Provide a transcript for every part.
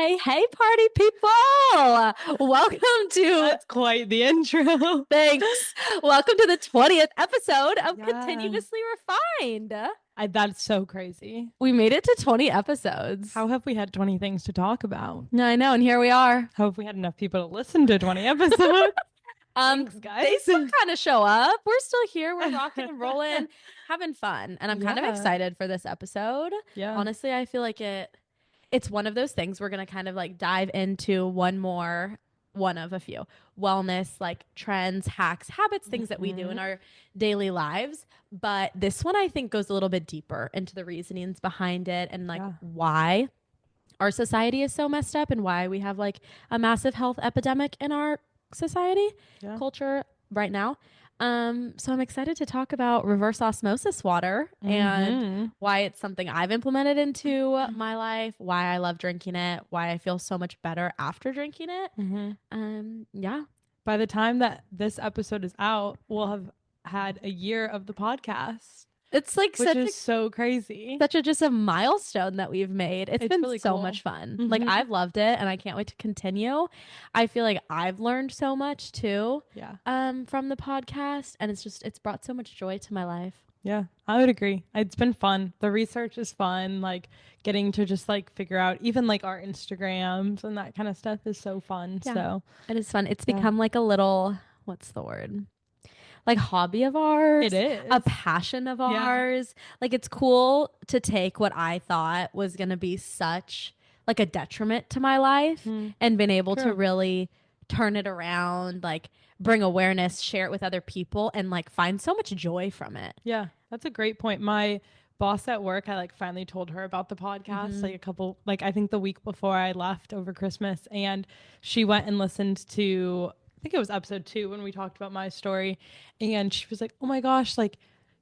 Hey, party people. Welcome to, That's quite the intro. thanks. Welcome to the 20th episode of Yeah. Continuously Refined. That's so crazy. We made it to 20 episodes. How have we had 20 things to talk about? I know, and here we are. How have we had enough people to listen to 20 episodes? Thanks, guys. They still kind of show up. We're still here. We're rocking and rolling, having fun. And I'm kind of excited for this episode. Yeah. Honestly, I feel like it's one of those things we're going to kind of like dive into one of a few wellness, like trends, hacks, habits, things that we do in our daily lives. But this one I think goes a little bit deeper into the reasonings behind it and like why our society is so messed up and why we have like a massive health epidemic in our society, culture right now. So I'm excited to talk about reverse osmosis water and why it's something I've implemented into my life, why I love drinking it, why I feel so much better after drinking it. Yeah. By the time that this episode is out, we'll have had a year of the podcast. It's like so crazy. Such a just a milestone that we've made. It's been really so much fun. Like I've loved it and I can't wait to continue. I feel like I've learned so much too. From the podcast, and it's brought so much joy to my life. Yeah, I would agree. It's been fun. The research is fun. Like getting to just like figure out even like our Instagrams and that kind of stuff is so fun. Yeah. So it is fun. It's become like a little, what's the word? Like hobby of ours. It is a passion of ours. Like it's cool to take what I thought was going to be such like a detriment to my life and been able to really turn it around, like bring awareness, share it with other people and like find so much joy from it. Yeah, that's a great point. My boss at work, I like finally told her about the podcast like I think the week before I left over Christmas, and she went and listened to, I think it was episode 2 when we talked about my story, and she was like, oh my gosh, like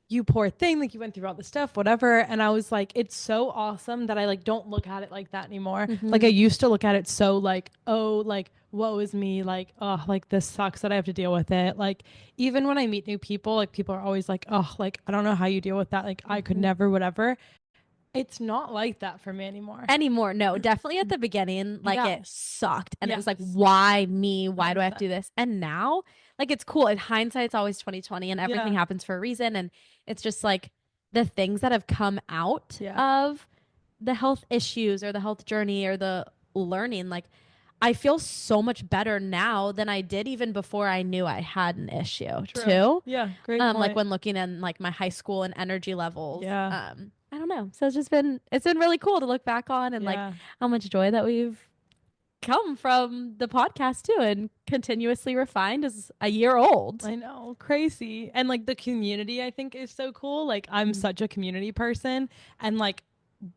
you poor thing, like you went through all this stuff, whatever. And I was like, it's so awesome that I like don't look at it like that anymore. Like I used to look at it so like, oh, like woe is me, like, oh, like this sucks that I have to deal with it. Like even when I meet new people, like people are always like, oh, like I don't know how you deal with that, like I could never, whatever. It's not like that for me anymore. No, definitely at the beginning, like it sucked. And it was like, why me? Why do I have to do this? And now, like, it's cool. In hindsight, it's always 2020 and everything happens for a reason. And it's just like the things that have come out of the health issues or the health journey or the learning, like I feel so much better now than I did even before I knew I had an issue too. Yeah. Great point. Like when looking in like my high school and energy levels. I don't know. So it's been really cool to look back on and like how much joy that we've come from the podcast too, and Continuously Refined is a year old. I know, crazy. And like the community I think is so cool. Like I'm such a community person, and like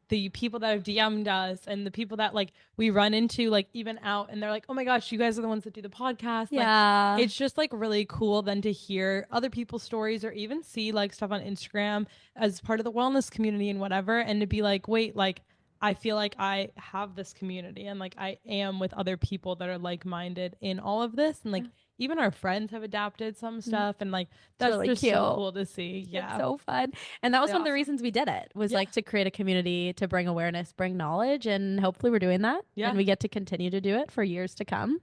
the people that have DM'd us and the people that like we run into like even out, and they're like, oh my gosh, you guys are the ones that do the podcast. Like, it's just like really cool then to hear other people's stories or even see like stuff on Instagram as part of the wellness community and whatever, and to be like, wait, like I feel like I have this community and like I am with other people that are like-minded in all of this, and like even our friends have adapted some stuff, and like that's really just cute. So cool to see. Yeah, it's so fun. And that was one of the reasons we did it, was like to create a community, to bring awareness, bring knowledge, and hopefully we're doing that. And we get to continue to do it for years to come.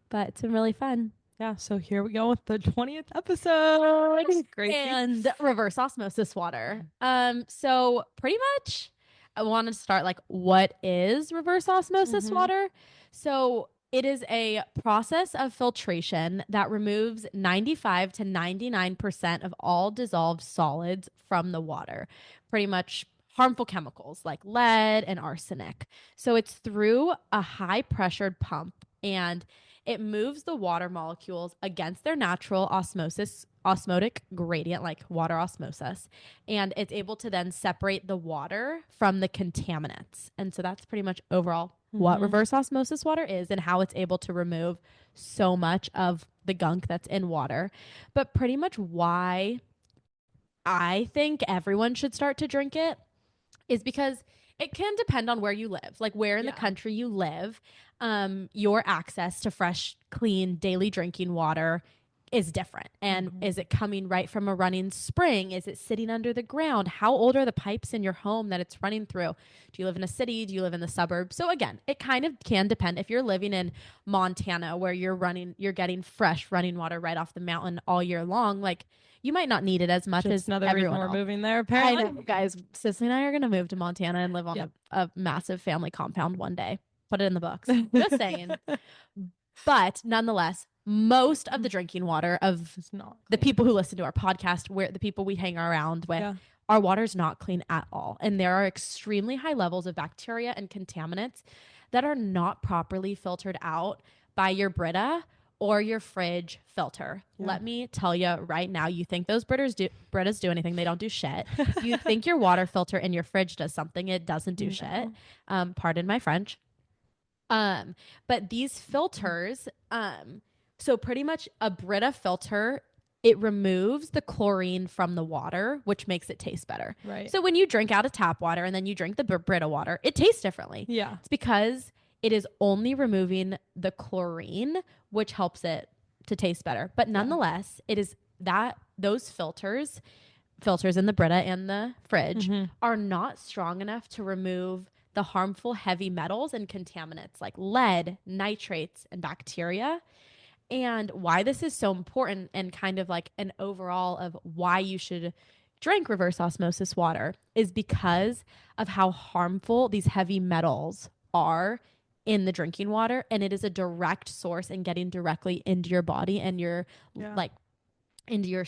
But it's been really fun. Yeah, so here we go with the 20th episode. Great. And reverse osmosis water. So pretty much I want to start like, what is reverse osmosis water? So it is a process of filtration that removes 95 to 99% of all dissolved solids from the water, pretty much harmful chemicals like lead and arsenic. So it's through a high pressured pump, and it moves the water molecules against their natural osmotic gradient, like water osmosis, and it's able to then separate the water from the contaminants. And so that's pretty much overall what reverse osmosis water is and how it's able to remove so much of the gunk that's in water. But pretty much why I think everyone should start to drink it is because it can depend on where you live, like where in the country you live. Your access to fresh, clean, daily drinking water is different. And is it coming right from a running spring? Is it sitting under the ground? How old are the pipes in your home that it's running through? Do you live in a city? Do you live in the suburbs? So again, it kind of can depend. If you're living in Montana where you're getting fresh running water right off the mountain all year long, like you might not need it as much Just as another reason everyone we're else. moving there, I apparently. know, guys. Cicely and I are going to move to Montana and live on Yep. a massive family compound one day. Put it in the books. Just saying. But nonetheless, most of the drinking water of It's not the clean. people who listen to our podcast, where the people we hang around with, Yeah. our water is not clean at all. And there are extremely high levels of bacteria and contaminants that are not properly filtered out by your Brita or your fridge filter. Yeah. Let me tell you right now, you think those Britas do anything, they don't do shit. You think your water filter in your fridge does something, it doesn't do shit. Pardon my French. But these filters, so pretty much a Brita filter, it removes the chlorine from the water, which makes it taste better. Right. So when you drink out of tap water and then you drink the Brita water, it tastes differently. Yeah. It's because it is only removing the chlorine, which helps it to taste better. But nonetheless, it is that those filters in the Brita and the fridge are not strong enough to remove the harmful heavy metals and contaminants like lead, nitrates, and bacteria. And why this is so important, and kind of like an overall of why you should drink reverse osmosis water, is because of how harmful these heavy metals are in the drinking water. And it is a direct source in getting directly into your body and your like into your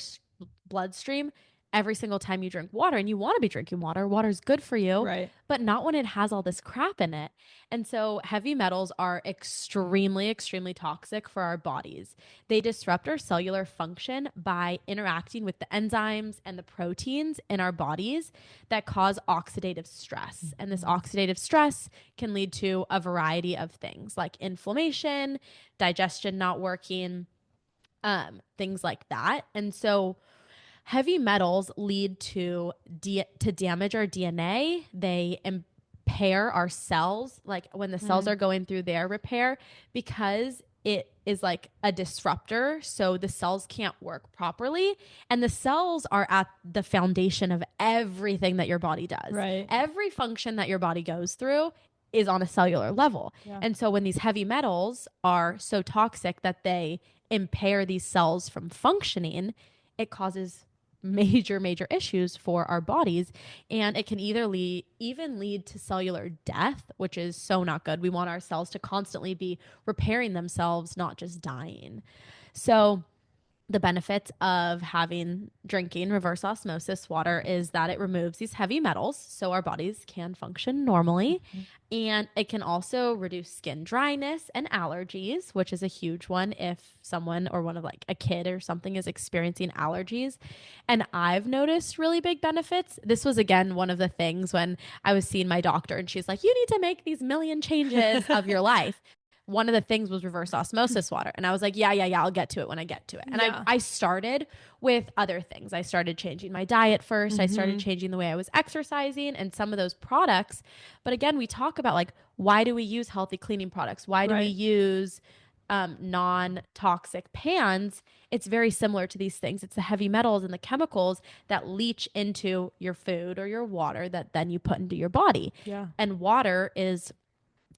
bloodstream every single time you drink water. And you want to be drinking water. Water is good for you, Right. but not when it has all this crap in it. And so heavy metals are extremely, extremely toxic for our bodies. They disrupt our cellular function by interacting with the enzymes and the proteins in our bodies that cause oxidative stress. And this oxidative stress can lead to a variety of things like inflammation, digestion not working, things like that. And so heavy metals lead to damage our DNA. They impair our cells, like when the cells are going through their repair, because it is like a disruptor. So the cells can't work properly. And the cells are at the foundation of everything that your body does. Right. Every function that your body goes through is on a cellular level. Yeah. And so when these heavy metals are so toxic that they impair these cells from functioning, it causes major issues for our bodies, and it can even lead to cellular death, which is so not good. We want our cells to constantly be repairing themselves, not just dying. So the benefits of drinking reverse osmosis water is that it removes these heavy metals so our bodies can function normally. And it can also reduce skin dryness and allergies, which is a huge one if someone or one of like a kid or something is experiencing allergies. And I've noticed really big benefits. This was again one of the things when I was seeing my doctor and she's like, you need to make these million changes of your life. One of the things was reverse osmosis water. And I was like, yeah, I'll get to it when I get to it. And I started with other things. I started changing my diet first. I started changing the way I was exercising and some of those products. But again, we talk about like, why do we use healthy cleaning products? Why do we use non-toxic pans? It's very similar to these things. It's the heavy metals and the chemicals that leach into your food or your water that then you put into your body. Yeah. And water is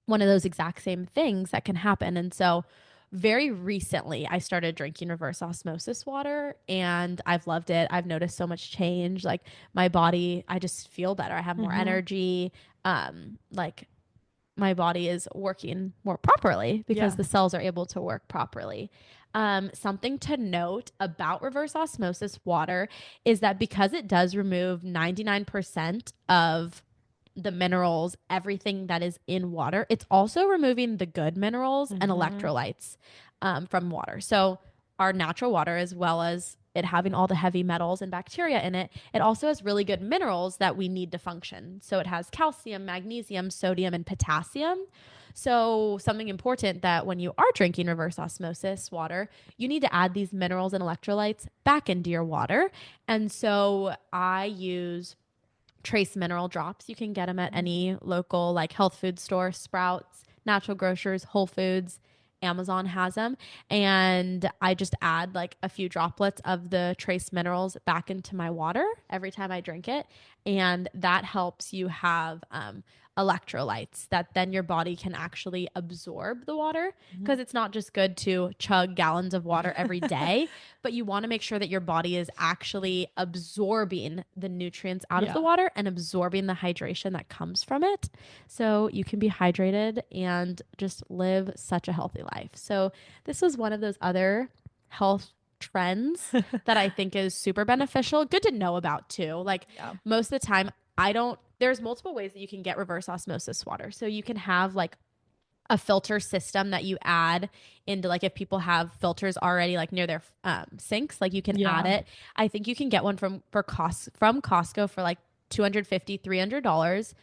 one of those exact same things that can happen. And so very recently I started drinking reverse osmosis water and I've loved it. I've noticed so much change. Like my body, I just feel better. I have more energy. Like my body is working more properly because the cells are able to work properly. Something to note about reverse osmosis water is that because it does remove 99% of the minerals, everything that is in water, it's also removing the good minerals and electrolytes from water. So our natural water, as well as it having all the heavy metals and bacteria in it, it also has really good minerals that we need to function. So it has calcium, magnesium, sodium, and potassium. So something important that when you are drinking reverse osmosis water, you need to add these minerals and electrolytes back into your water. And so I use trace mineral drops. You can get them at any local like health food store, Sprouts, Natural Grocers, Whole Foods. Amazon has them. And I just add like a few droplets of the trace minerals back into my water every time I drink it. And that helps you have electrolytes that then your body can actually absorb the water, because it's not just good to chug gallons of water every day, but you want to make sure that your body is actually absorbing the nutrients out of the water and absorbing the hydration that comes from it, so you can be hydrated and just live such a healthy life. So this was one of those other health trends that I think is super beneficial. Good to know about too. Like most of the time, there's multiple ways that you can get reverse osmosis water. So you can have like a filter system that you add into, like if people have filters already like near their sinks, like you can add it. I think you can get one from Costco for like $250-$300.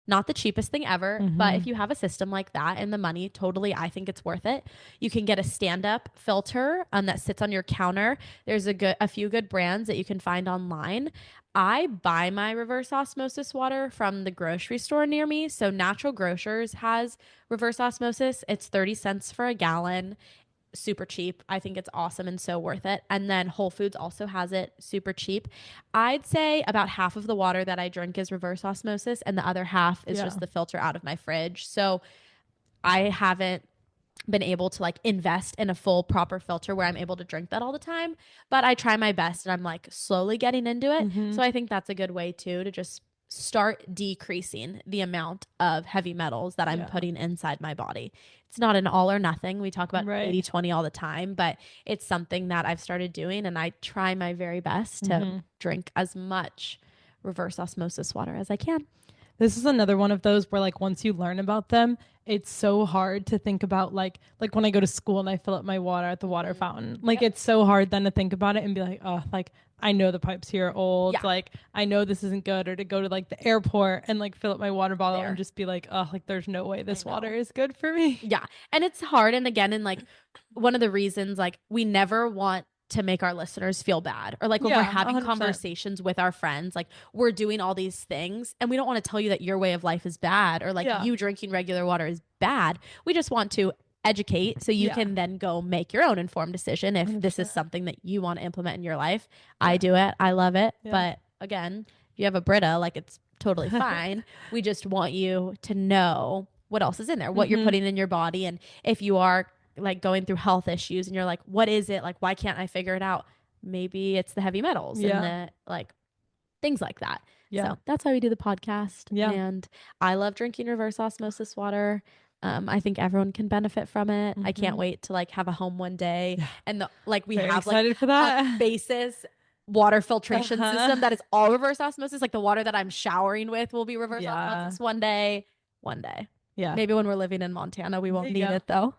Not the cheapest thing ever, but if you have a system like that and the money, totally, I think it's worth it. You can get a stand-up filter that sits on your counter. There's a few good brands that you can find online. I buy my reverse osmosis water from the grocery store near me. So Natural Grocers has reverse osmosis. It's 30 cents for a gallon. Super cheap. I think it's awesome and so worth it. And then Whole Foods also has it super cheap. I'd say about half of the water that I drink is reverse osmosis, and the other half is just the filter out of my fridge. So I haven't been able to like invest in a full proper filter where I'm able to drink that all the time, but I try my best and I'm like slowly getting into it. So I think that's a good way too, to just start decreasing the amount of heavy metals that I'm putting inside my body. It's not an all or nothing. We talk about 80-20 all the time, but it's something that I've started doing, and I try my very best to drink as much reverse osmosis water as I can. This is another one of those where like once you learn about them, it's so hard to think about like when I go to school and I fill up my water at the water fountain. Like it's so hard then to think about it and be like, oh, like I know the pipes here are old. Like I know this isn't good. Or to go to like the airport and like fill up my water bottle and just be like, oh, like there's no way this water is good for me. Yeah. And it's hard. And again, and like one of the reasons, like we never want to make our listeners feel bad, or like when we're having 100%. Conversations with our friends, like we're doing all these things and we don't want to tell you that your way of life is bad, or like you drinking regular water is bad. We just want to educate so you can then go make your own informed decision if 100%. This is something that you want to implement in your life. I do it. I love it. But again, if you have a Brita, like it's totally fine. We just want you to know what else is in there, what you're putting in your body. And if you are like going through health issues and you're like, what is it? Like, why can't I figure it out? Maybe it's the heavy metals and the like things like that. So that's why we do the podcast. And I love drinking reverse osmosis water. I think everyone can benefit from it. I can't wait to like have a home one day and we Very have excited like for that. A basis water filtration system that is all reverse osmosis. Like the water that I'm showering with will be reverse osmosis one day. Yeah. Maybe when we're living in Montana, we won't need it though.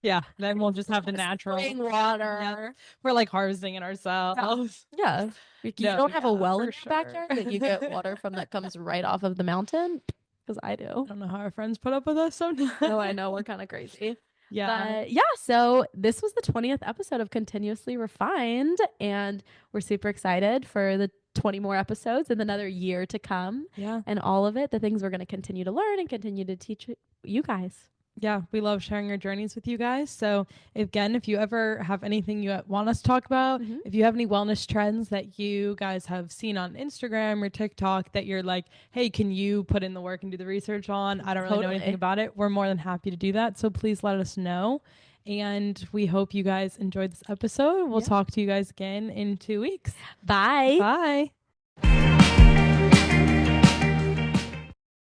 Yeah, then we'll just have the natural spring water. We're like harvesting it ourselves. Yeah. You don't have a well in your backyard that you get water from that comes right off of the mountain? Because I do. I don't know how our friends put up with us sometimes. No, I know. We're kind of crazy. But so this was the 20th episode of Continuously Refined, and we're super excited for the 20 more episodes and another year to come. And all of it, the things we're going to continue to learn and continue to teach you guys. Yeah, we love sharing our journeys with you guys. So again, if you ever have anything you want us to talk about, if you have any wellness trends that you guys have seen on Instagram or TikTok that you're like, hey, can you put in the work and do the research on? I don't really know anything about it. We're more than happy to do that. So please let us know. And we hope you guys enjoyed this episode. We'll talk to you guys again in 2 weeks. Bye. Bye.